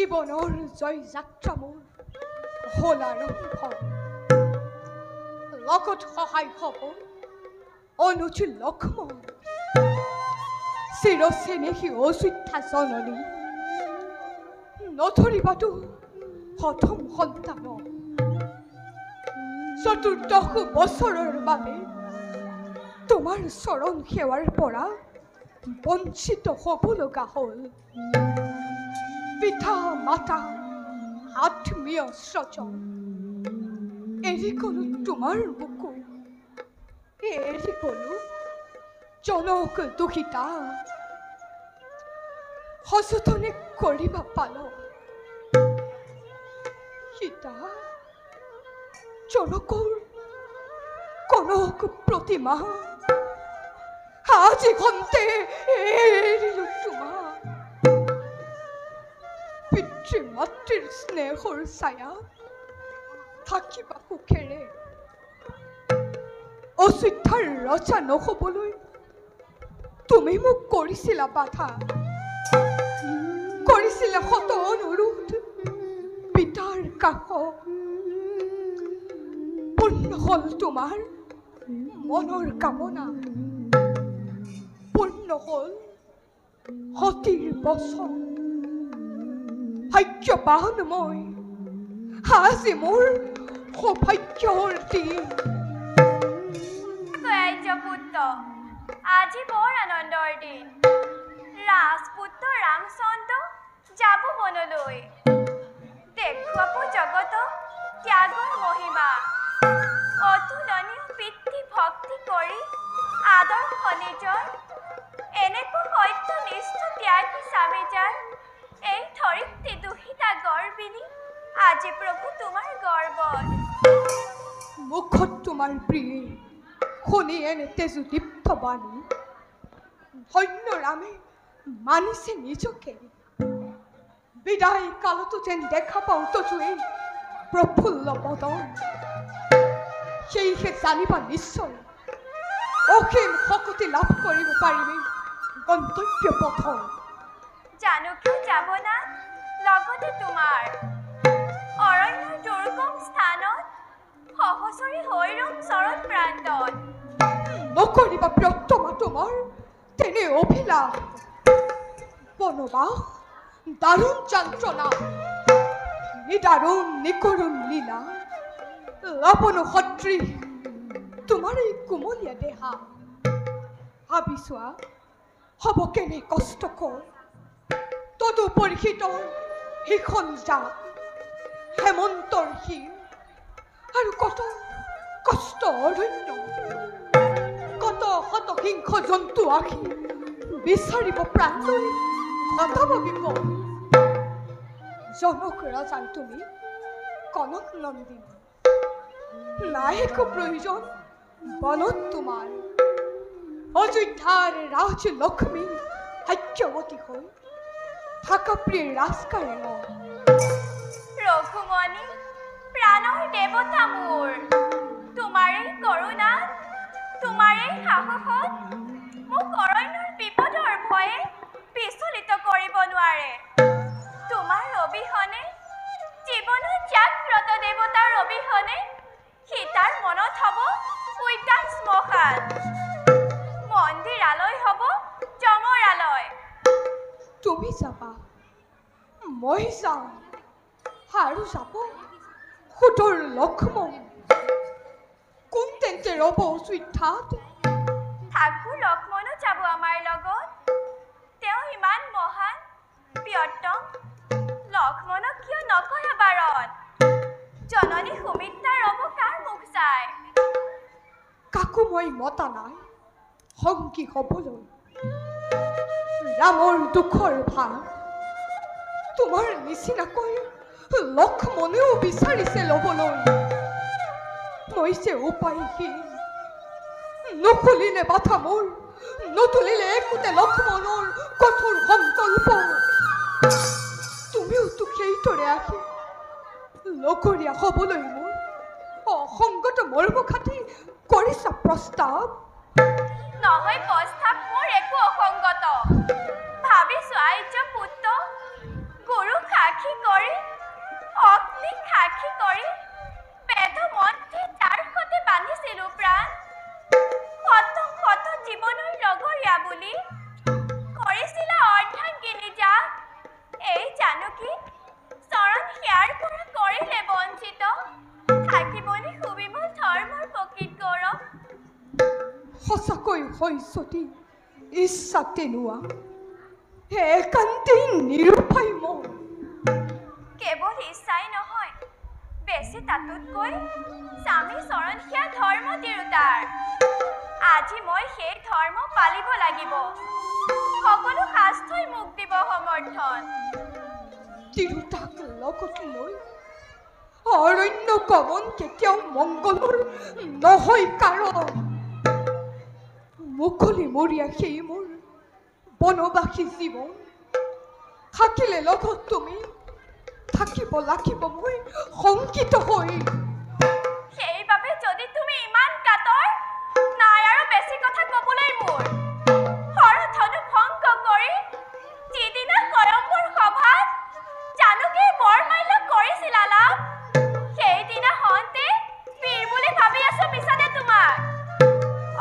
জীৱনৰ জয় যাত্ৰা মোৰ হ'ল আৰম্ভ লগত সহায় হ'ব অনুজ লক্ষ্মণ চিৰচেনেহী অযোধ্যা জননী নধৰিবাতো প্ৰথম সন্তান চতুৰ্দশ বছৰৰ বাবে তোমাৰ চৰণ সেৱাৰ পৰা বঞ্চিত হ'ব লগা হ'ল পিতা মাতা আত্মীয় স্বজন এৰি গ'লো তোমাৰ বুকু এৰি গ'লো জনক দুখিতা সযতনে কৰিবা পালন সীতা জনকৰ কনক প্ৰতিমা আজি ঘন্টে এৰিলো তোমাক পিতৃ মাতৃৰ স্নেহৰ ছায়া থাকিবা সুখেৰে অযোধ্যাৰ ৰজা নহবলৈ তুমি মোক কৰিছিলা বাধা কৰিছিলা শত অনুৰোধ পিতাৰ কাষ পূৰ্ণ হ'ল তোমাৰ মনৰ কামনা পূৰ্ণ হ'ল সতীৰ বচন ভাগ্যৱান মই আজি মোৰ সৌভাগ্যৰ দিন পুত্ৰ আজি বৰ আনন্দৰ দিন ৰাজপুত্ৰ ৰামচন্দ্ৰ যাব বনলৈ দেখুৱাব জগত ত্যাগৰ মহিমা অতুলনীয় পিতৃ ভক্তি কৰি আদৰ্শ নিজৰ এনেকৈ সত্যনিষ্ঠ ত্যাগী স্বামীজাৰ এই ধৰিত্ৰী দুহিতা গৰ্বিনী আজি প্ৰভু তোমাৰ গৰ্বত মুখত তোমাৰ প্ৰিয়ে শুনি এনে তেজদীপ্ত বাণী ধন্য ৰামে মানিছে নিজকে বিদায় কালতো যেন দেখা পাওঁ তজুৱে প্ৰফুল্ল বদন সেয়েহে জানিবা নিশ্চয় অসীম শক্তি লাভ কৰিব পাৰিবি গন্তব্য পথৰ জানকীও যাব না লগতে তোমাৰ অৰণ্যৰ দুৰ্গম স্থানত সহচৰী হৈ ৰম চৰণ প্ৰান্তত নকৰিবা প্ৰিয়তমা তোমাৰ তেনে অভিলাষ বনবাস দাৰুণ যন্ত্ৰণা নিদাৰুণ নিকৰুণ লীলা লাবণ সদৃশ তোমাৰ এই কোমলীয়া দেহা ভাবি চোৱা হ'ব কেনে কষ্টকৰ তদুপৰি শীতৰ সিখন জাপ হেমন্তৰ শীত আৰু কত কষ্ট অৰণ্য কত শতসিংহ জন্তু আহি বিচাৰিব প্ৰাণলৈ ঘটাব বিপদ জনক ৰজাৰ তুমি কনক নন্দিনী নাই একো প্ৰয়োজন বনত তোমাৰ অযোধ্যাৰ ৰাজলক্ষ্মী ভাগ্যৱতী হৈ থাকা প্ৰিয় ৰাজকাৰেঙত ৰঘুমণি প্ৰাণৰ দেৱতা মোৰ তোমাৰেই কৰোণাত তোমাৰেই সাহসত মোক অৰণ্যৰ বিপদৰ ভয়ে বিচলিত কৰিব নোৱাৰে তোমাৰ অবিহনে জীৱনত জাগ্ৰত দেৱতাৰ অবিহনে সীতাৰ মনত হ'ব উদ্যান শ্মশান মন্দিৰালয় হ'ব জমৰালয় তুমি যাবা মই যাম আৰু যাব সুতৰ লক্ষ্মণ কোন তেন্তে ৰ'ব অযোধ্যাত থাকো লক্ষ্মণো যাব আমাৰ লগত তেওঁ ইমান মহান প্ৰিয়তম লক্ষ্মণক কিয় নকৰা বাৰণ জননী সুমিত্ৰা ৰ'ব কাৰ মুখ চাই কাকো মই মতা নাই সংগী হ'বলৈ ৰামৰ দুখৰ ভাৱ তোমাৰ নিচিনাকৈ লক্ষ্মণেও বিচাৰিছে ল'বলৈ মই যে উপায়হীন নুখুলিলে বাধা মোৰ নতুলিলে একোতে লক্ষ্মণৰ কঠোৰ সংকল্প তুমিওতো সেইদৰে আহি লগৰীয়া হ'বলৈ মোৰ অসংগত মৰ্মঘাতী কৰিছা প্ৰস্তাৱ নহয় প্ৰস্তাৱ মোৰ একো অসংগত ভাবিছো আৰ্য পুত্ৰ গুৰু সাক্ষী কৰি অগ্নি সাক্ষী কৰি বেদ মন্ত্ৰে যাৰ সতে বান্ধিছিলো প্ৰাণ কত কত জীৱনৰ লগৰীয়া বুলি কৰিছিলা অৰ্ধাংগিনী যাক এই জানকী চৰণ সেয়াৰ পৰা কৰিলে বঞ্চিত থাকিবনি সুবিমল ধৰ্মৰ প্ৰকৃত গৌৰৱ সঁচাকৈ হয় যদি ইচ্ছা তেনোৱা একান্তেই নিৰূপায় মন কেৱল ইচ্ছাই নহয় বেছি তাতোতকৈ স্বামী চৰণ সেয়া ধৰ্ম তিৰোতাৰ আজি মই সেই ধৰ্ম পালিব লাগিব সকলো শাস্ত্ৰই মোক দিব সমৰ্থন তিৰোতাক লগত লৈ অৰণ্য গমন কেতিয়াও মংগলৰ নহয় কাৰণ মুকলি মৰিয়া সেই মোৰ বনবাসী জীৱন থাকিলে লগত তুমি থাকিব লাগিব মই শংকিত হৈ সেইবাবে যদি তুমি ইমান কাতৰ নাই আৰু বেছি কথা ক'বলৈ মোৰ শৰধনু ভংগ কৰি যিদিনা কৰম্বৰ সভাত জানকীৰ বৰমাল্য কৰিছিলা লাভ সেইদিনা হওঁতে বীৰ বুলি ভাবি আছো মিছাতে তোমাক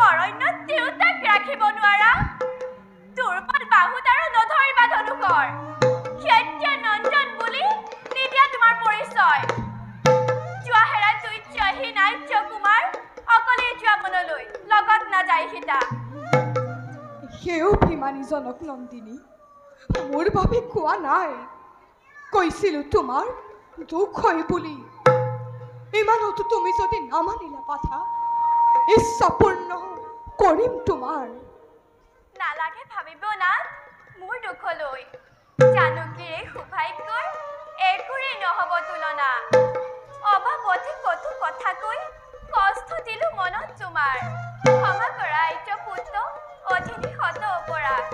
অৰণ্যত তিৰোতাক ৰাখিব নোৱাৰা দুৰ্বল বাহুত আৰু নধৰিবা ধনুকৰ ক্ষত্ৰিয় নন্দন বুলি নিদিয়া তোমাৰ পৰিচয় যোৱা হেৰা তুচ্ছহীন আৰ্য কুমাৰ অকলে যোৱা মনলৈ লগত নাযায় সীতা সেই অভিমানীজনক নন্দিনী মোৰ বাবে কোৱা নাই কৈছিলো তোমাৰ দুখ হয় বুলি ইমানতো তুমি যদি নামানিলা কথা ইচ্ছা পূৰ্ণ কৰিম তোমাৰ নালাগে ভাবিব না মোৰ দুখলৈ জানকীৰ এই সৌভাগ্যৰ একোৰেই নহ'ব তুলনা অবাবতে কতো কথা কৈ কষ্ট দিলো মনত তোমাৰ ক্ষমা কৰা আৰ্য পুত্ৰ অধিনী শত অপৰাধ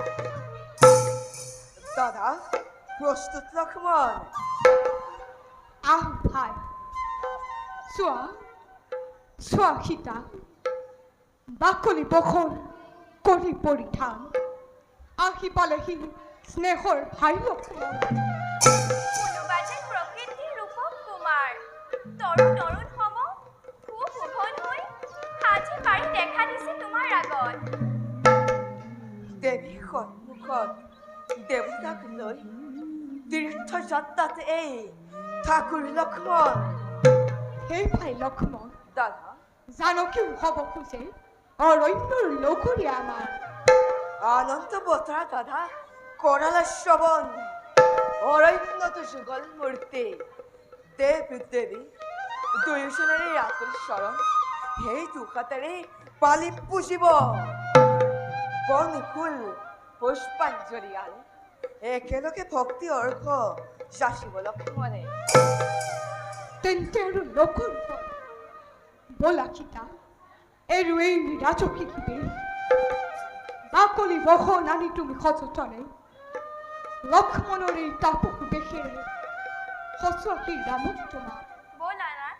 দাদা প্ৰস্তুত লক্ষ্মণ আহ ভাই চোৱা চোৱা সীতা বাকলি বখন কৰি পৰিধান আহি পালেহি স্নেহৰ ভাই লক্ষ্মণ কোনোবা যেন প্ৰকৃতিৰ ৰূপক কুমাৰ তৰুণ অৰুণ সম খুব শোভন হৈ সাজি পাৰি দেখা দিছে তোমাৰ আগত দেৱী সন্মুখত দেৱতাক লৈ তীৰ্থ যাত্ৰাত এই ঠাকুৰ লক্ষ্মণ সেই ভাই লক্ষ্মণ দাদা জানকীও হ'ব খোজে অৰণ্যৰ লগৰীয়া আমাৰ আনন্দ বতৰা দাদা কৰালা শ্ৰৱণ অৰণ্যত যুগল মূৰ্তি দেৱ দেৱী দুয়োজনেৰে আকুল চৰণ সেই দুখাতেৰে পালি পুজিব বন ফুল পুষ্পাঞ্জলিয়াল একেলগে ভক্তি অৰ্ঘ যাচিব লক্ষ্মণে তেন্তে আৰু নকৰো বলা সীতা এৰুৱেই ৰাজকী শিবিৰ বাকলি বখন আনি তুমি সযতনে লক্ষ্মণৰ এই তাপক বেশেৰে সঁচুৱাকী ৰামক তোমাক ব'লা না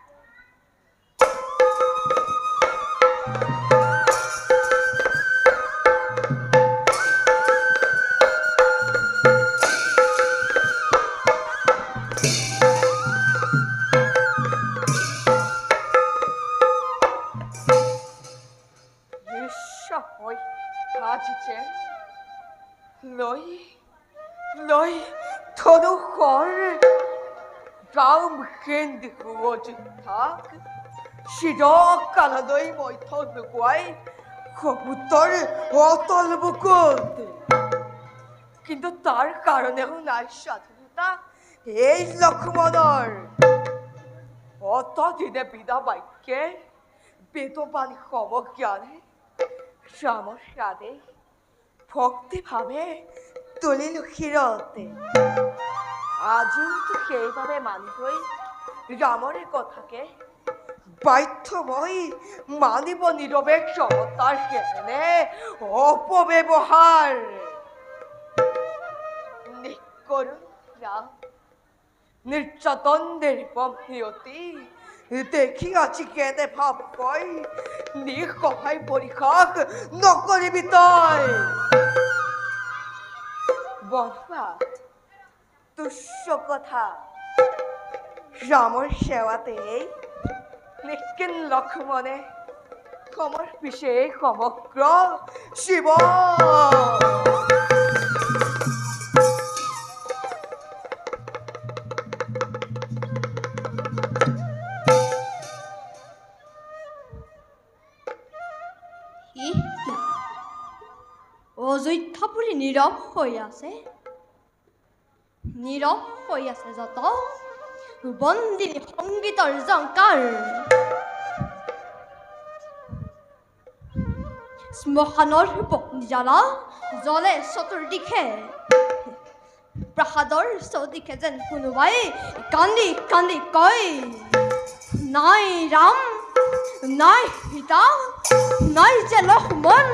আজিছে লৈ লৈ ধনুষৰ গাম কেন্দ্ৰ থাক চিৰক কাললৈ মৈথন লুকুৱাই কবুতৰ অতল বুকুত কিন্তু তাৰ কাৰণেও নাই স্বাধীনতা এই লক্ষ্মণৰ অতদিনে বিনা বাক্যে বেদবাণী সমজ্ঞানে ৰামৰ ৰাধে ভক্তিভাৱে তুলিলো শিৰতে আজিওতো সেইভাৱে মানিবই ৰামৰে কথাকে বাধ্য মই মানিব নীৰৱে ক্ষমতাৰ কেনে অপব্যৱহাৰ নিকৰুণ ৰাম নিৰ্যাতন নিয়তি দেখি আছি কেনে ভাব কয় নিসহায় পৰিখাক নকৰিবি তই বনবাস তুচ্ছ কথা ৰামৰ সেৱাতেই লেকিন লক্ষ্মণে কমৰ পিছে সমগ্ৰ শিৱ অযোধ্যা বুলি নীৰৱ হৈ আছে যত বন্দিনী সংগীতৰ জংকাৰ শ্মশানৰ বন্দিজালা জ্বলে চতুৰ্দিশে প্ৰাসাদৰ চৌদিশে যেন কোনোবাই কান্দি কান্দি কয় নাই ৰাম নাই সীতা নাই যে লক্ষ্মণ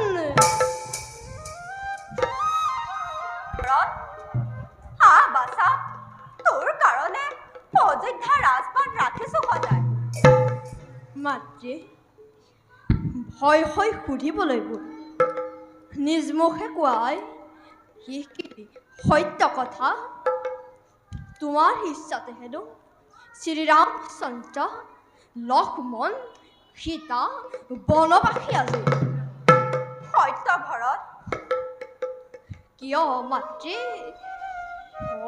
বাছা তোৰ কাৰণে অযোধ্যা ৰাজপাট ৰাখিছো সদায় মাতৃ ভয় হৈ সুধিবলৈ নিজ মুখে কোৱাই কি সত্য কথা তোমাৰ ইচ্ছাতে হেনো শ্ৰীৰামচন্দ্ৰ লক্ষ্মণ সীতা বনবাসী আজি সত্য ভৰত কিয় মাতৃ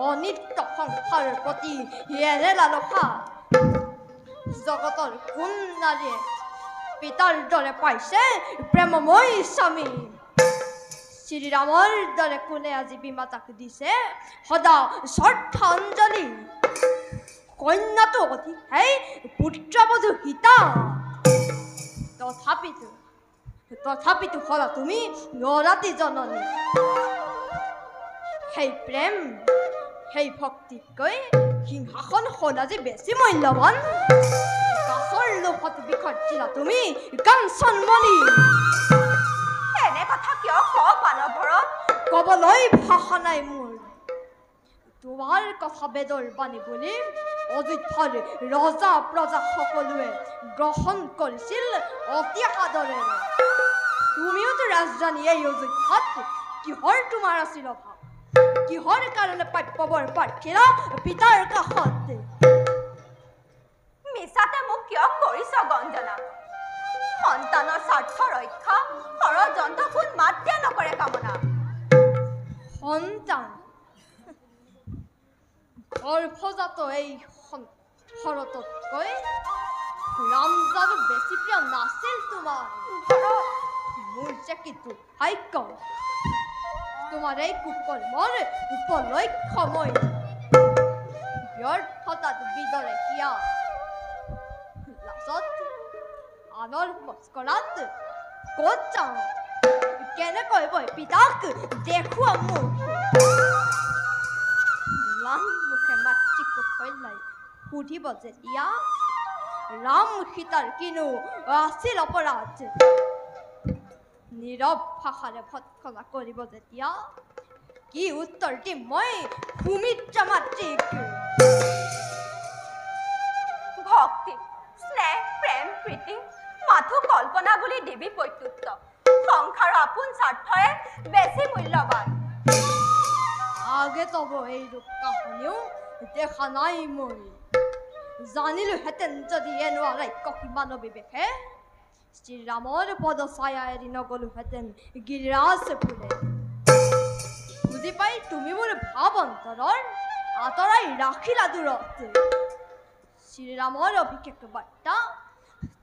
অনিত্য সংসাৰৰ প্ৰতি এনে লালসা জগতৰ কোন নাৰীয়ে পিতাৰ দৰে পাইছে প্ৰেমময় স্বামী শ্ৰীৰামৰ দৰে কোনে আজি বিমাতাক দিছে সদা শ্ৰদ্ধাঞ্জলি কন্যাটো অধিকাই পুত্ৰবধূ সীতা তথাপিতো সদা তুমি নৰাতি জননী সেই প্ৰেম সেই ভক্তিতকৈ সিংহাসন সদা যে বেছি মূল্যৱান কাছৰ লোভত বিসৰ্জিলা তুমি কাঞ্চনমণি এনে কথা কিয় ক পানভৰত ক'বলৈ ভাষা নাই মোৰ তোমাৰ কথা বেদৰ বাণী বুলি অযোধ্যাৰ ৰজা প্ৰজা সকলোৱে গ্ৰহণ কৰিছিল অতি আদৰেৰে তুমিওতো ৰাজধানী এই অযোধ্যাত কিহৰ তোমাৰ আছিল অভাৱ কিহৰ কাৰণে প্ৰাপ্যবৰ প্ৰাৰ্থীৰা পিতাৰ কাষত মিছাতে মোক কিয় কৰিছ গঞ্জনা সন্তানৰ স্বাৰ্থ ৰক্ষা ষড়যন্ত্ৰ কোন মাত্ৰে নকৰে কামনা সন্তান গৰ্ভজাত এই শৰততকৈ ৰামজানো বেছি প্ৰিয় নাছিল তোমাৰ মোৰ যে কিন্তু ভাগ্য তোমাৰ এই কুকৰ্মৰ উপলক্ষ্য মই ব্যৰ্থতাত বিদৰে কিয়া লাজত আনৰ মস্কৰাত ক'ত যাওঁ কেনেকৈ মই পিতাক দেখুৱা মোক মুখে মাতৃক কল্যাই সুধিব যেতিয়া ৰাম সীতাৰ কিনো আছিল অপৰাধ নীৰৱ ভাষাৰে ভৎসনা কৰিব যেতিয়া কি উত্তৰ দিম মই সুমিত্ৰা মাতৃক ভক্তি স্নেহ প্ৰেম প্ৰীতি মাথো কল্পনা বুলি দিবি প্ৰত্যুত্ত সংসাৰ আপোন স্বাৰ্থৰে বেছি মূল্যৱান আগে তব এই ৰূপ কাহিনীও দেখা নাই মই জানিলোহেঁতেন যদি এনেকুৱা ৰাক্য কিমান বিবেকে শ্ৰীৰামৰ পদছায়া এৰি নগলোহেঁতেন গিৰিৰাজ ফুলে বুজি পাই তুমি মোৰ ভাৱ অন্তৰৰ আঁতৰাই ৰাখিলা দূৰত শ্ৰীৰামৰ অভিষেক বাৰ্তা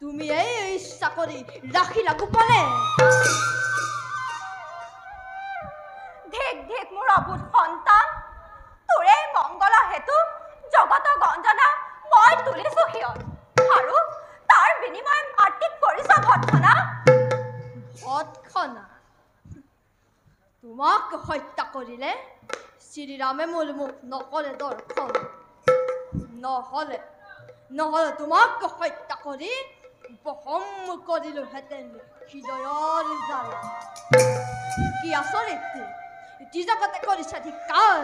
তুমি এই ইচ্ছা কৰি ৰাখিলা গোপনে ধিক ধিক মোৰ অবুধ সন্তান তোৰে মংগল হেতু জগত গঞ্জনা মই তুলিছো হিয়ত আৰু তাৰ বিনিময় মাতৃক কৰিছ ভৎসনা তোমাক হত্যা কৰিলে শ্ৰীৰামে মোৰ মুখ নকৰে দৰ্শন নহলে তোমাক হত্যা কৰি উপশম কৰিলোহেঁতেন হৃদয়ৰ জ্বালা কি আচৰিত জগতে কৰিছে ধিক্কাৰ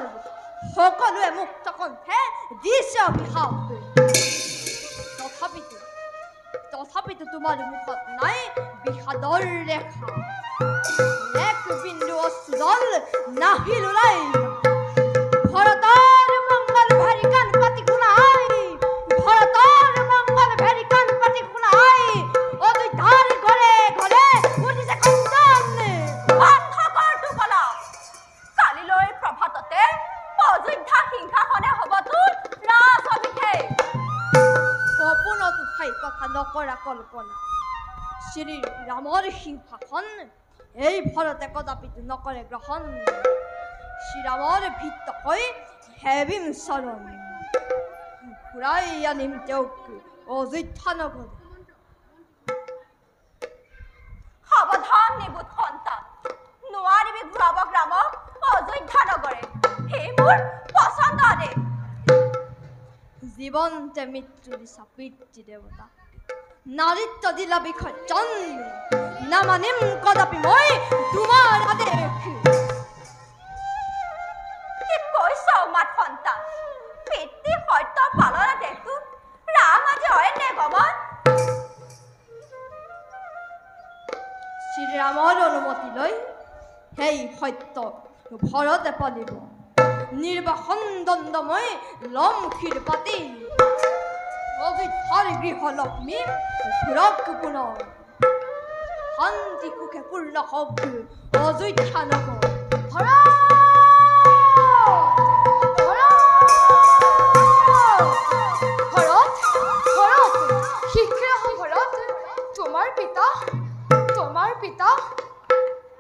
সকলোৱে মুক্ত কণ্ঠে দিছে অভিশাপ তথাপিতো তোমাৰ মুখত নাই বিষাদৰ ৰেখা এক বিন্দু অশ্ৰুজল নাহিল ওলাই ভৰতৰ সিংহাসন এই ভৰতে কদাপি নকৰে গ্ৰহণ শ্ৰীৰামৰ ভিত্ত হৈ হেবিম চৰণ ঘূৰাই আনিম তেওঁক অযোধ্যা নগৰ সাৱধান নিবুত সন্তান নোৱাৰিবি ঘূৰাব গ্ৰামক অযোধ্যা নগৰে হে মোৰ পচন্দ দেৱ জীৱন্তে মৃত্যু দিছা পিতৃ দেৱতা নাৰীত্ব দিলা বিসৰ্জন নামানিম কদাপি মই তোমাৰ আদেশ কি কৈছ মাত সন্তান পিতৃ সত্য পালনা দেশটো ৰাম আজি অৰণ্যে গমন শ্ৰীৰামৰ অনুমতি লৈ সেই সত্য ভৰতে পালিব নিৰ্বাসন দণ্ডময় লম ক্ষীৰ পাতি অযোধ্যাৰ গৃহলক্ষ্মী ঘূৰক পুনৰ শান্তি সুখে পূৰ্ণ হওক অযোধ্যা নগৰ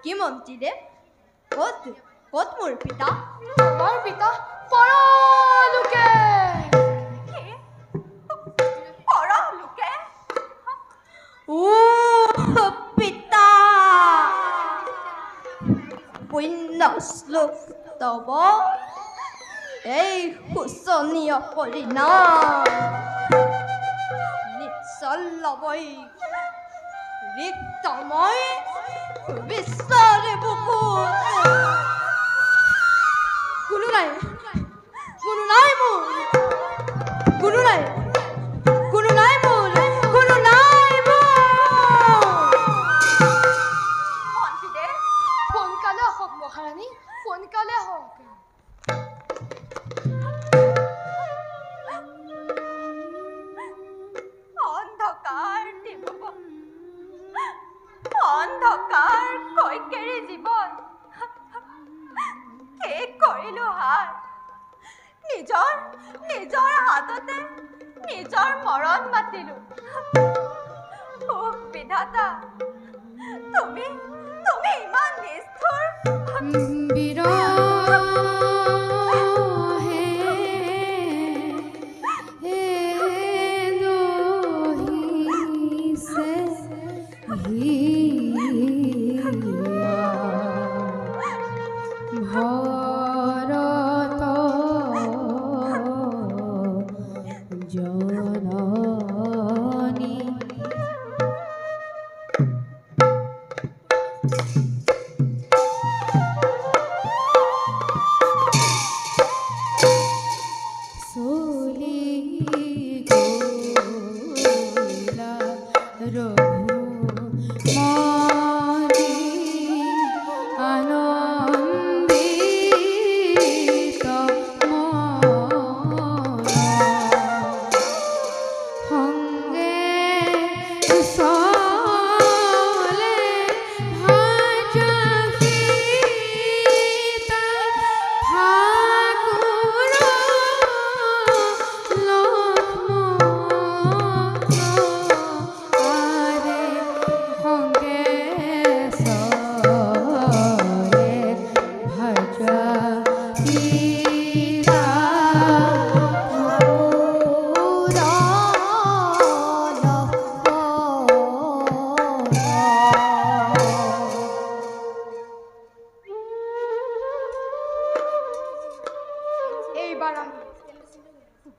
কি মন্ত্ৰীদেৱ ক'ত ক'ত মোৰ পিতা তোমাৰ পিতা পৰলোকে পৰলোকে ও পিতা পুণ্য শ্লোক তব এই শোচনীয় পৰিণাম নিশ্চলবৈ ৰিক্তময় বিশ্বৰ বুকুত কোনো নাই মোৰ কোনো নাই মোৰ মন্ত্ৰীদেৱ সোনকালে আহক মহাৰাণী সোনকালে আহক অন্ধকাৰ দিব অন্ধকাৰ কৈকেৰী জীৱন শেষ কৰিলো হাত নিজৰ হাততে নিজৰ মৰণ মাতিলো বিধাতা তুমি ইমান নিষ্ঠুৰ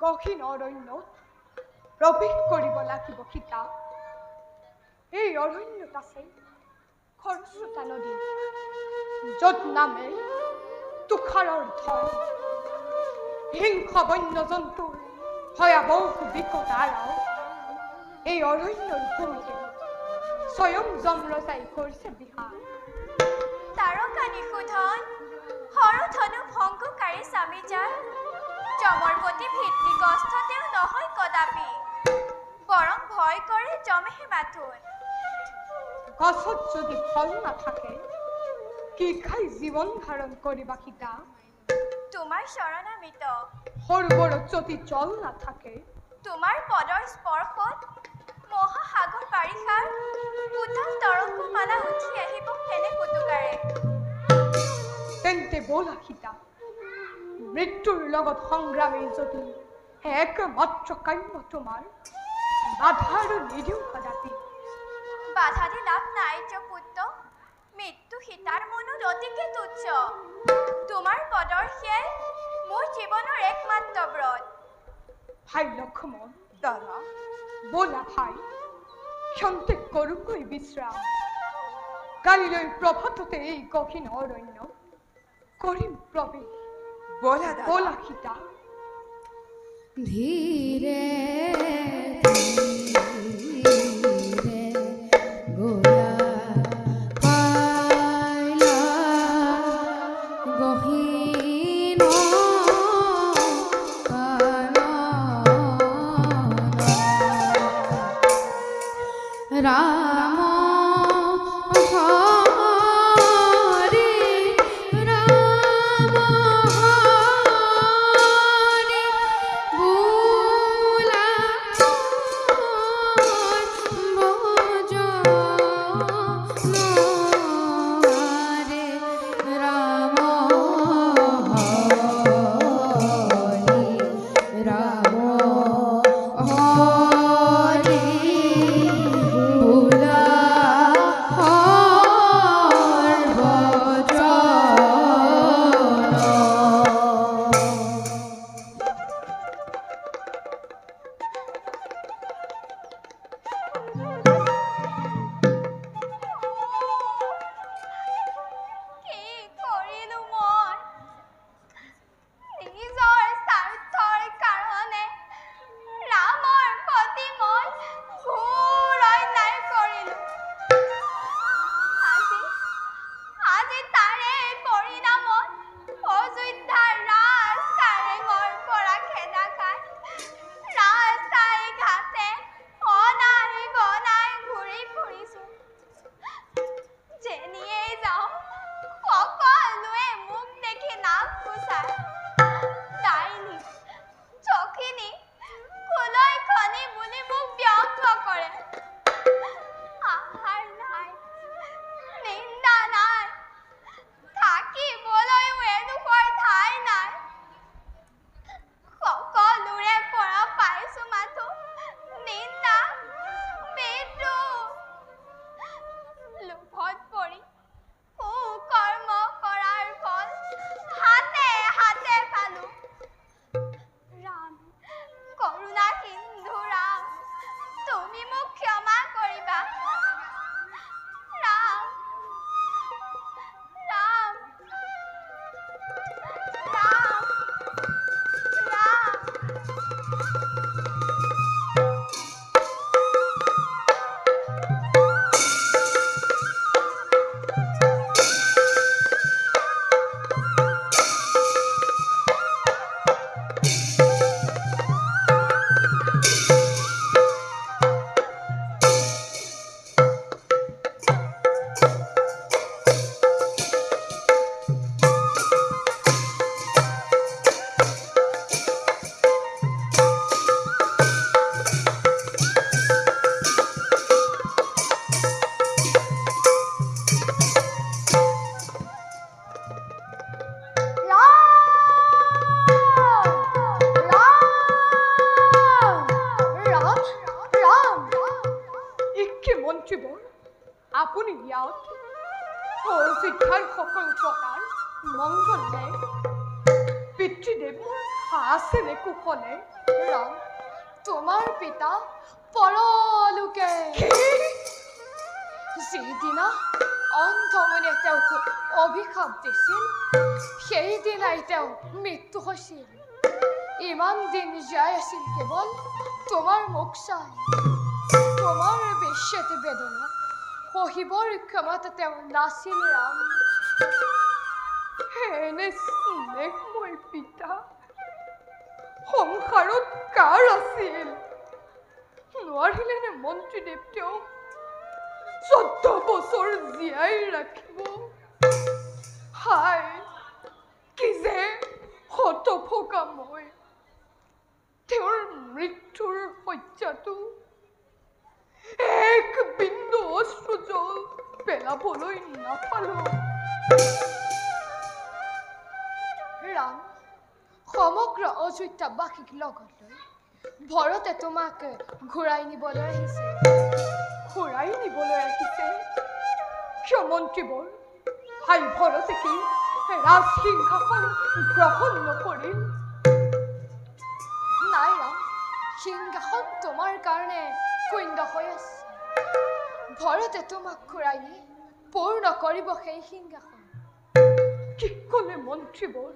গহীন অৰণ্যত প্ৰৱেশ কৰিব লাগিব সীতা এই অৰণ্যত আছে খৰস্ৰোতা নদী য'ত নামে তুষাৰৰ ধন হিংস্ৰ বন্য জন্তুৰ ভয়াৱহ বিকটাৰাও এই অৰণ্যৰ ভূমিতে স্বয়ং যমৰজাই কৰিছে বিহাৰ তাৰকা নিশোধন সৰু ধনু ভংগকাৰী স্বামী যাৰ যমৰ প্ৰতি ভিত্তিগ্ৰস্ত তেওঁ নহয় কদাপি বৰং ভয় কৰে যমেহে মাথোন গছত যদি ফল নাথাকে কি খাই জীৱন ধাৰণ কৰিবা সীতা তোমাৰ শৰণামিত সৰোবৰত যদি জল নাথাকে তোমাৰ পদৰ স্পৰ্শত মহাসাগৰ বাৰিষাৰ উত্তাল তৰংগমালা উঠি আহিব হেনে কুটুকাৰে। তেন্তে ব'লা সীতা, মৃত্যুৰ লগত সংগ্ৰামী যদি একমাত্ৰ কাম্য তোমাৰ, বাধা আৰু নিদিও কদাপি। বাধা দি লাভ নাই পুত্ৰ, মৃত্যু সীতাৰ মনত অতিকে তুচ্ছ। তোমাৰ পদৰ সেয়াই মোৰ জীৱনৰ একমাত্ৰ ব্ৰত। ভাই লক্ষ্মণ, দাদা, ব'লা ভাই, ক্ষন্তেক কৰোঁগৈ বিশ্ৰাম। কালিলৈ প্ৰভাততে এই গহীন অৰণ্য কৰিম প্ৰৱেশ। ব'লা দাদা। ব'লা সীতা। ধীরে ধীরে গোয়া পাইলা গহীন রাম হরে রাম হরে বুলা ভজন হরে রাম হরে রাম হরে বুলা হর কি কৰিলো মই? নিজৰ স্বাৰ্থৰ কাৰণে ৰামৰ প্ৰতি মই ঘোৰ অন্যায় কৰিলো। আজি তাৰে পৰিণামত অযোধ্যাৰ ৰাজ কাৰেঙৰ পৰা খেদা খাই ৰাস্তাই ঘাটে অনাই বনাই ঘূৰি ফুৰিছো। যেনিয়েই যাওঁ সকলোৱে মোক দেখি নাক কুচাই। ডাইনী, চখিনী, কুলৈখনি বুলি মোক ব্যংগ কৰে। আহাৰ নাই, নিন্দা নাই, থাকিবলৈও এডোখৰ ঠাই নাই। সকলোৰে পৰা পাইছো মাথো নিন্দা, বিদ্ৰোহ। লোভত পৰি কুকৰ্ম কৰাৰ ফল হাতে হাতে পালো। ৰাম, কৰোণা সিন্ধু ৰাম, তুমি মোক ক্ষমা কৰিবা। ৰাম, ৰাম, ৰাম, ৰাম। মন্ত্ৰীবৰ, আপুনি ইয়াত অযোধ্যাৰ সকলো প্ৰকাৰ মংগল নে? পিতৃদেৱ আছেনে কুশলে? ৰাম, তোমাৰ পিতা পৰলোকে। যিদিনা অন্ধমনে তেওঁক অভিশাপ দিছিল, সেইদিনাই তেওঁ মৃত্যু হৈছিল। ইমান দিন জীয়াই আছিল কেৱল তোমাৰ মুখ চাই। তোমাৰ বেশ্যত বেদনা সহিবৰ ক্ষমতা তেওঁ নাছিল। ৰাম, এনে স্নেহময় পিতা সংসাৰত কাৰ আছিল? নোৱাৰিলেনে মন্ত্ৰীদেৱ তেওঁক 14 বছৰ জীয়াই ৰাখিব? হায়, কি যে হতভোগাময় তেওঁৰ মৃত্যুৰ শয্যাটো। নাপালো। ৰাম সমগ্ৰ অযোধ্যাবাসীক লগত লৈ ভৰতে তোমাক ঘূৰাই নিবলৈ আহিছে। ঘূৰাই নিবলৈ আহিছে? কিয় মন্ত্ৰীবৰ, ভাই ভৰতে কি ৰাজসিংহাসন গ্ৰহণ নকৰিল? নাই ৰাম, সিংহাসন তোমাৰ কাৰণে কুণ্ড হৈ আছে। ভৰতে তোমাক ঘূৰাই নি পূৰ্ণ কৰিব সেই সিংহাসন। কি ক'লে মন্ত্ৰীবৰ?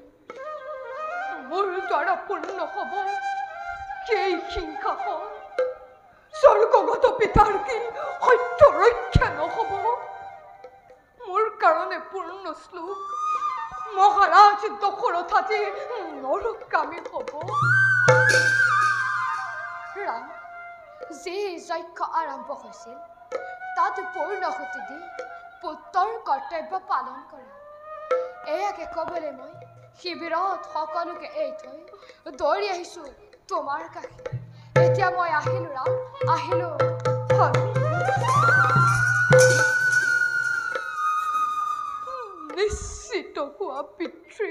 মোৰ দ্বাৰা পূৰ্ণ হ'ব সেই সিংহাসন? স্বৰ্গগত পিতাৰ কি সত্য ৰক্ষা নহ'ব? মোৰ কাৰণে পূৰ্ণ শ্লোক মহাৰাজ দশৰথাজী নৰকামী হ'ব। ৰাম, যি যজ্ঞ আৰম্ভ হৈছিল তাত পূৰ্ণহুতি দি পুত্ৰৰ কৰ্তব্য পালন কৰা, এয়াকে ক'বলৈ মই শিবিৰত সকলোকে এৰি থৈ দৌৰি আহিছো তোমাৰ কাষে। এতিয়া মই আহিলো ৰাম, আহিলো। নিশ্চিত হোৱা পিতৃ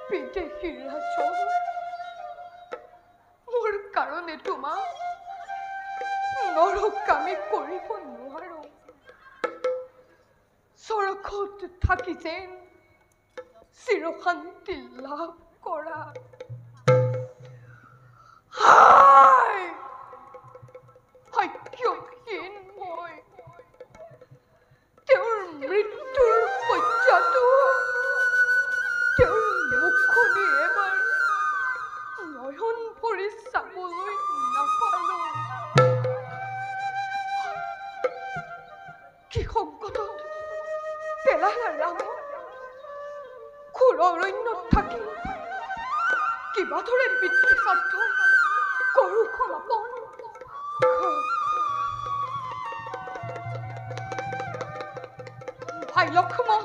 বিদেশী ৰাজ, মোৰ কাৰণে তোমাক নৰকামী কৰিব নোৱাৰো। স্বৰ্গত থাকি যেন চিৰশান্তি লাভ কৰা। ভাগ্যহীন মই, তেওঁৰ মৃত্যুৰ শয্যাটো তেওঁৰ মুখনি এবাৰ নয়ন ভৰি চাবলৈ নাপালো। কি সংকটত পেলালা ৰাম, ঘোৰ অৰণ্যত থাকি কিবা ধৰে পিতৃ স্বাৰ্থ কৰো সমাপন। ভাই লক্ষ্মণ,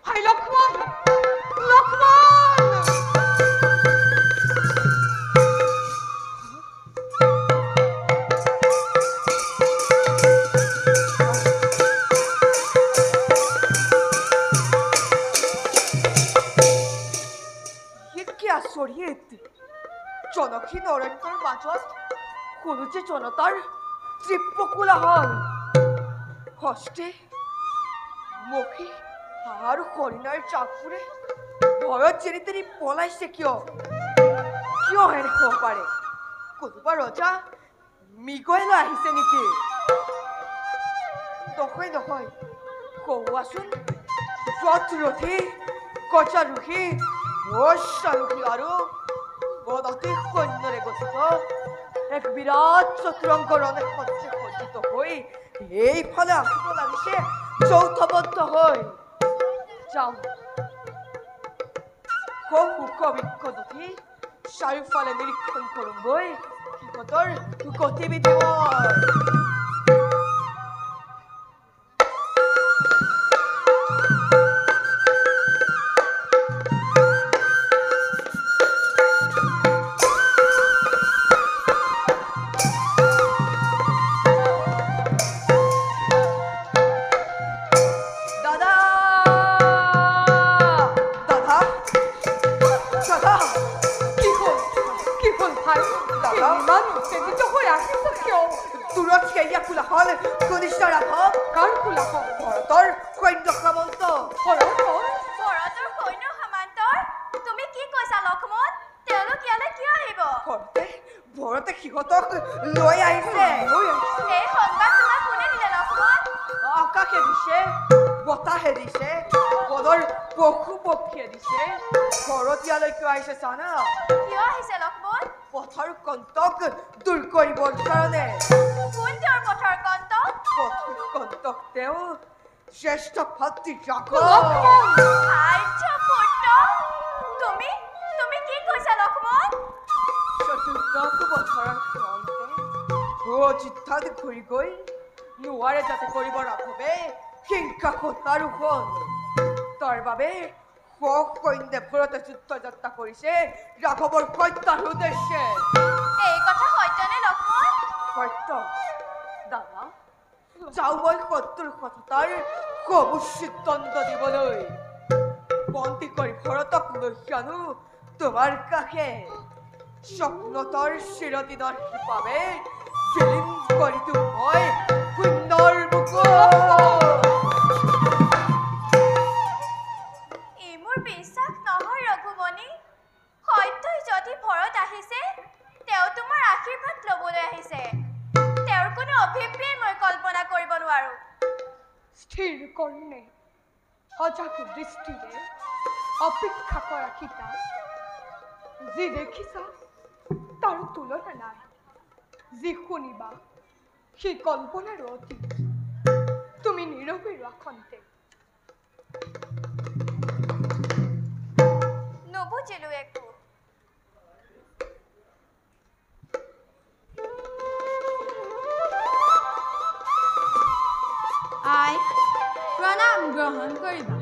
ভাই লক্ষ্মণ, লক্ষ্মণ! জনহীন অৰণ্যৰ মাজত কোনো যে জনতাৰ তীব্ৰ কোলাহল। হস্তে মখী আৰু হৰিণাৰ জাকবোৰে ভয়ত যেনি তেনি পলাইছে কিয়? কিয় এনে হ'ব পাৰে? কোনোবা ৰজা মৃগলৈ আহিছে নেকি? নহয় নহয়, কোৱাচোন, ৰথী গজাৰোহী অশ্বাৰোহী আৰু গদতি সৈন্যৰে গঠিত এক বিৰাট চতুৰংগ ৰণে সজ্জিত হৈ এইফালে আহিব লাগিছে যৌথবদ্ধ হৈ। যাওঁ, সুখবিক্ষি চাৰিওফালে নিৰীক্ষণ কৰোঁগৈ সিহঁতৰ গতিবিধি মই। ভৰতে সিহঁতক লৈ আহিছে। আকাশে দিছে, বতাহে দিছে, বনৰ পশু পক্ষীয়ে দিছে। ঘৰতীয়ালৈ কিয় আহিছে জানা? কিয় আহিছে লক্ষ্মণ? পথৰ কণ্টক দূৰ কৰিবৰ কাৰণে। কোনটোৰ পথৰ কণ্টক? পথৰ কণ্টক তেওঁ শ্ৰেষ্ঠ ভাতৃ ৰাঘৱ। তুমি কি কৈছা লক্ষ্মণ? 14 বছৰৰ ক্ৰমতে অযোধ্যাত ঘূৰি গৈ নোৱাৰে যাতে কৰিব ৰাঘৱে সিংহাসন আৰোহণ। তাৰ বাবে সৈন্যে ভৰতে যুদ্ধ যাত্ৰা কৰিছে ৰাঘৱৰ হত্যাৰ উদ্দেশ্যে। এই কথা সত্যনে লক্ষ্মণ? সত্য দাদা, যাওঁ মই শত্ৰুৰ সততাৰ কবুচিত দণ্ড দিবলৈ বন্দী কৰি ভৰতক লৈ আনো তোমাৰ কাষে স্বপ্নতৰ চিৰদিনৰ বাবে জিলিম কৰি দিওঁ মই সুন্দৰ বুকুত। ই মোৰ বিশ্বাস নহয় ৰঘুমণি। সত্যই যদি ভৰত আহিছে, তেওঁ তোমাৰ আশীৰ্বাদ ল'বলৈ আহিছে। তেওঁৰ কোনো অভিপ্ৰায় মই কল্পনা কৰিব নোৱাৰো। স্থিৰ কৰ্ণে সজাগ দৃষ্টিৰে অপেক্ষা কৰা সীতা, যি দেখিছা তাৰ তুলনা নাই, যি শুনিবা সেই কল্পনাৰো অতীত। তুমি নীৰৱে ৰোৱা খন্তে। নুবুজিলো একো। আই প্ৰণাম গ্ৰহণ কৰিবা।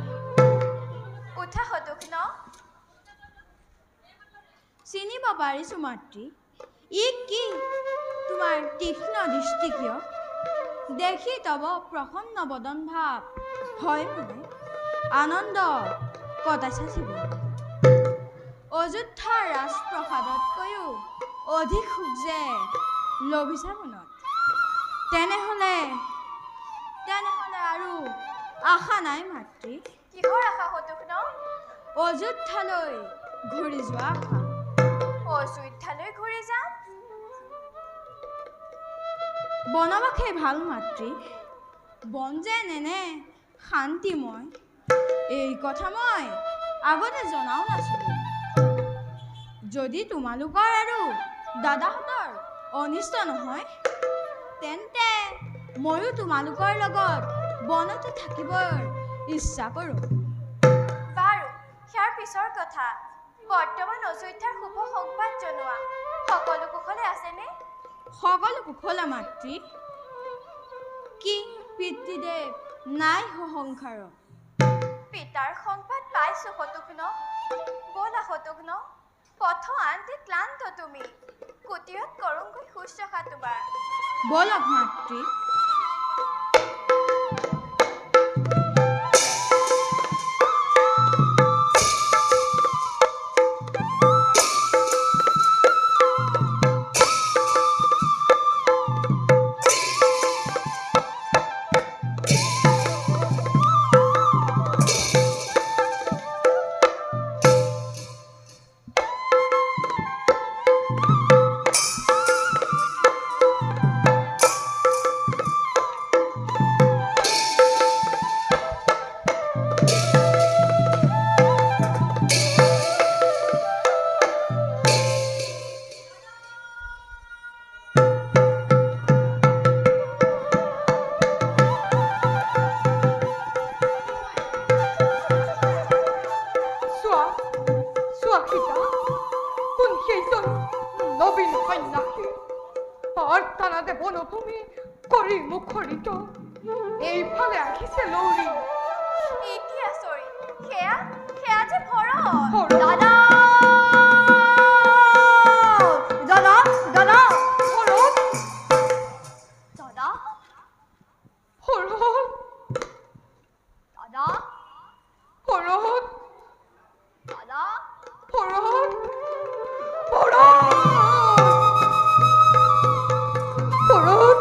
উঠা সদুগ্ন। চিনিব পাৰিছো মাতৃ। ই কি তোমাৰ তীক্ষ্ণ দৃষ্টি কিয়? দেখি তব প্ৰসন্ন বদন ভাৱ হয় মানে আনন্দ কটাইছা জীৱন। অযোধ্যাৰ ৰাজপ্ৰসাদতকৈও অধিক সুখ যে লভিছা মনত। তেনেহ'লে আৰু আশা নাই মাতৃ। কিহৰ আশা সদুগ্ন? অযোধ্যালৈ ঘূৰি যোৱা আশা। অযোধ্যালৈ ঘূৰি যাম? বনবাসে ভাল মাতৃ। বন যে নেনে শান্তিময়, এই কথা মই আগতে জনাও নাছিলো। যদি তোমালোকৰ আৰু দাদাহঁতৰ অনিষ্ট নহয়, তেন্তে ময়ো তোমালোকৰ লগত বনতে থাকিবৰ ইচ্ছা কৰোঁ। বাৰু ইয়াৰ পিছৰ কথা। বৰ্তমান অযোধ্যাৰ শুভ সংবাদ জনোৱা। সকলো কুশলে আছেনে? সকলো কুশলে মাতৃ। কি পিতৃদেৱ নাই সংসাৰ? পিতাৰ সংবাদ পাইছো সদুগ্ন। ব'লা সদুগ্ন, পথ আনতে ক্লান্ত তুমি। কুটীৰত কৰোঁগৈ শুশ্ৰূষা তোমাৰ। বলক মাতৃ। নবীন সন্ন্যাসী অৰ্থানাতে বনভূমি কৰি মুখৰিত এইফালে আহিছে লৌৰী। কি আচৰিত! সেয়া যে ভৰত। দাদা দাদা দাদা ভৰত, দাদা ভৰত, দাদা ভৰত, দাদা ভৰত, ভৰত, ভৰত,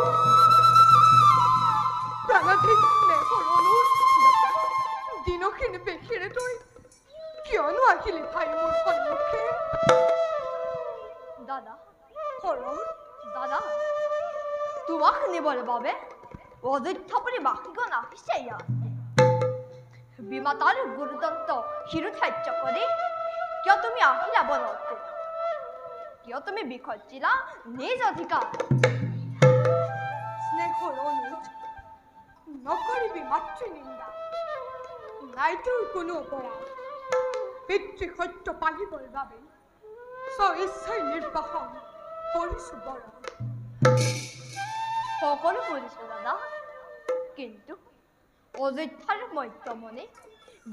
প্ৰাণাধিক স্নেহৰণো দিনখিনি বেশিৰে তই কিয়নো আহিলি ভাই মোৰ সন্মুখে? দাদা ভৰত, দাদা তোমাক নিবৰ বাবে অযোধ্যাপুৰী বাসীগণ আহিছে ইয়াত। বিমাতাৰ গুৰুদন্ত শিৰোধাৰ্য কৰি কিয় তুমি আহিলা বনতে? কিয় তুমি বিসৰ্জিলা নিজ অধিকাৰ? স্নেহৰ অনুজ নকৰিবি মাতৃ নিন্দা। নাই তোৰ কোনো অপৰাধ। পিতৃ সত্য পালিবৰ বাবে স্বইচ্ছাই নিৰ্বাসন কৰিছো বৰণ। সকলো কৰিছো দাদা, কিন্তু অযোধ্যাৰ মধ্যমণি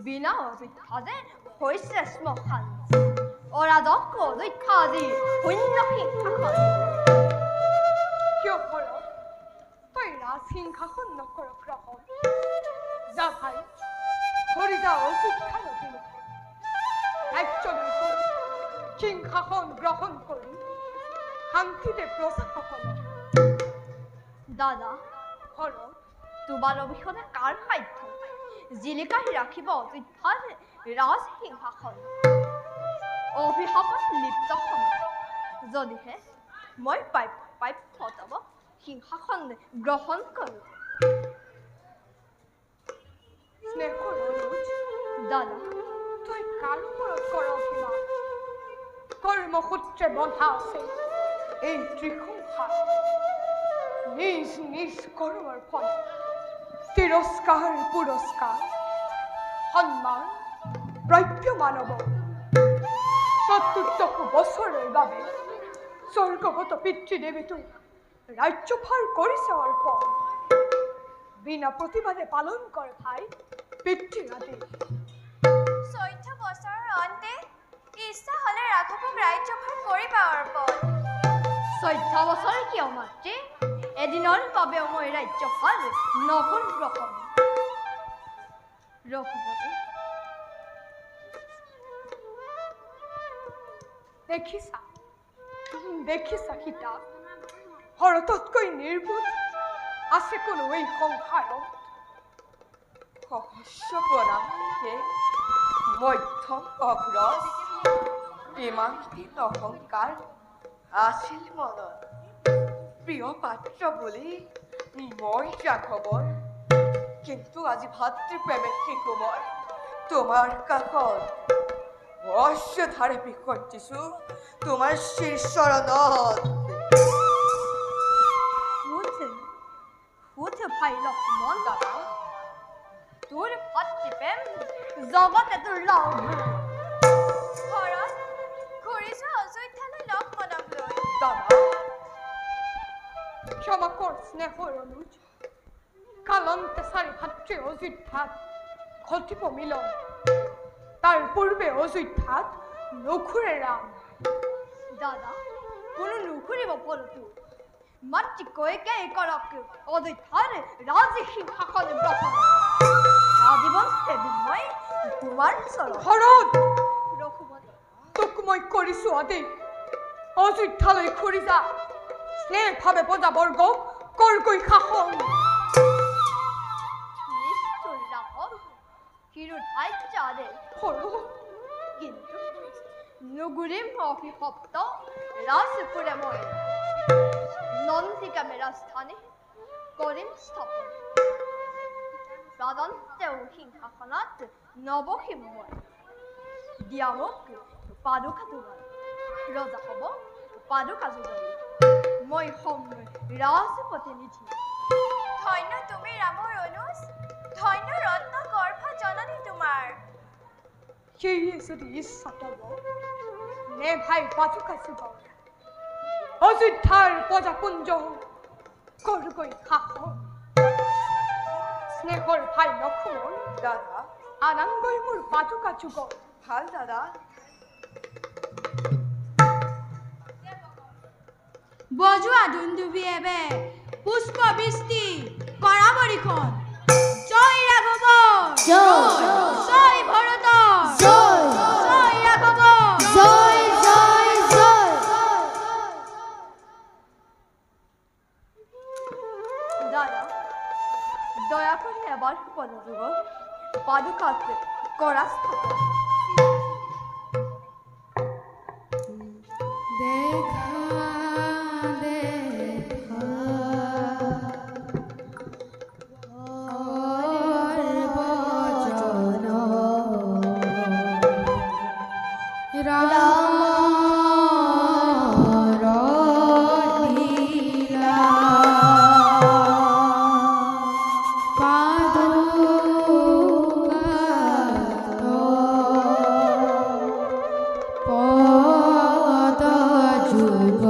বিনা অযোধ্যা যে হৈছে শ্মশান। অৰাজক অযোধ্যা আজি শূন্য সিংহাসন। কিয় ঘৰত তই ৰাজ সিংহাসন নকৰ গ্ৰহণ। যা ভাই, হৰিদা অযোধ্যাৰ অভিমুখে ৰাজ্যলৈ গৈ সিংহাসন গ্ৰহণ কৰি শান্তিতে প্ৰজাসকলক। দাদা, ঘৰত তোমাৰ অবিহনে কাৰ সাধ্য জিলিকাই ৰাখিব অযোধ্যাৰ ৰাজ সিংহাসন? অভিশাপত লিপ্ত হ'ম যদিহে মই প্ৰাপ্যতম সিংহাসন গ্ৰহণ কৰোঁ। স্নেহৰ অনুজ, দাদা, তই কাৰ ওপৰত কৰ অভিমান? কৰ্মসূত্ৰে বন্ধা আছে এই ত্ৰিসংসাৰ। নিজ নিজ কৰ্মৰ ফল তিৰস্কাৰ পুৰস্কাৰ সন্মান প্ৰাপ্য মানৱ। ৭০ বছৰৰ বাবে স্বৰ্গগত পিতৃদেৱীটোক ৰাজ্যভাৰ কৰিছে অৰ্পণ। বিনা প্ৰতিবাদে পালন কৰ ভাই পিতৃৰ আদেশ। 14 বছৰৰ অন্তে ইচ্ছা হলে ৰাঘৱক ৰাজ্যভাৰ কৰিবা অৰ্পণ। 14 বছৰ কিয় মাতৃ? এদিনৰ বাবেও মই ৰাজ্যভাৰ নকৰোঁ গ্ৰহণ। ৰঘুপতি, দেখিছা দেখিছা সীতা, শৰততকৈ নিৰ্বোধ আছে কোনো এই সংসাৰত? সহস্ৰ প্ৰণাম হে মধ্যম অগ্ৰজ। ইমান দিন অহংকাৰ আছিল মনত। প্ৰিয় পাত্ৰ বুলি মই ৰাঘৱৰ, কিন্তু আজি ভাতৃপ্ৰেমে শিকো মই তোমাৰ কাষত। অশ্ৰুধাৰে বিসৰ্জিছো তোমাৰ শিৰচৰণত। সুধ ভাই লক্ষ্মণ দাদা, তোৰ ভাতৃপ্ৰেম জগতে দুৰ্লভ। ঘৰত ঘূৰি যোৱা অযোধ্যালৈ লক্ষ্মণক লৈ। দাদা, ক্ষমা কৰ স্নেহৰ অনুজ। কালন্তে চাৰি ভাতৃ অযোধ্যাত ঘটিব মিলন। তাৰ পূৰ্বে অযোধ্যাত নঘূৰে ৰাম। দাদা, কোনো নুঘূৰিব পলটো। মাতৃ কৈকেয়ী কৰক অযোধ্যাৰ ৰাজ সিংহাসন গ্ৰহণ। আজীৱন সেবিম মই তোমাৰ চৰণ। শৰৎ, ৰঘুপতি, তোক মই কৰিছো আদেশ। অযোধ্যালৈ ঘূৰি যা। স্নেহভাৱে প্ৰজাবৰ্গক কৰগৈ শাসন। নিষ্ঠুৰ ৰাঘৱ শিৰোধাৰ্য আদেশ। শৰৎ, কিন্তু নুঘূৰিম অভিশপ্ত ৰাজপুৰে মই। নন্দিকামে ৰাজধানী কৰিম স্থাপন। প্ৰাণন্তেও সিংহাসনত নবহিম মই। দিয়া মোক পাদুকা তোমাৰ, ৰজা হ'ব পাদুকা যুগল। মই হ'ম ৰাজপ্ৰতিনিধি। ধন্য তুমি ৰামৰ অনুজ, ধন্য ৰত্ন গৰ্ভ জননী তোমাৰ। সেয়ে যদি ইচ্ছা তব নে ভাই পাদুকা যুগল। অযোধ্যাৰ প্ৰজাপুঞ্জ কৰগৈ শাসন। স্নেহৰ ভাই লক্ষ্মণ, দাদা, আনাংগৈ মোৰ পাদুকা যুগল। ভাল দাদা। বজোৱা দুন্দুবি এবে পুষ্প বৃষ্টি কৰা বৰিখন। জয় ৰাঘৱ, জয় ভৰত, জয় ৰাঘৱ, জয় জয় জয়। দাদা, দয়া কৰি এবাৰ পদযুগল পাদুকাত কৰা স্থাপন। দেখা দেখা সৰ্বজন ৰাম লীলা পাদুকা পদ যুগ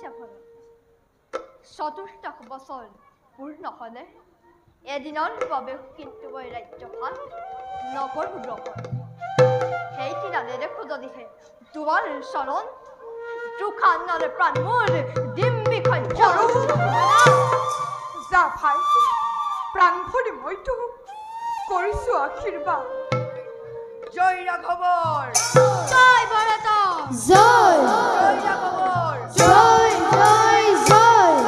আহিছে ভৰত। চতুৰ্থ বছৰ পূৰ্ণ হ'লে এদিনৰ বাবে কিন্তু মই ৰাজ্যভাৰ নকৰোঁ গ্ৰহণ। সেইদিনা নেদেখোঁ যদিহে তোমাৰ চৰণ দুখানৰে প্ৰাণ মোৰ ডিম বিসৰ্জন। যা ভাই, প্ৰাণ ভৰি মইতো কৰিছো আশীৰ্বাদ। জয় ৰাঘৱৰ, জয় ভৰতৰ, জয় ৰাঘৱৰ, জয় জয় জয়।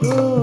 Go.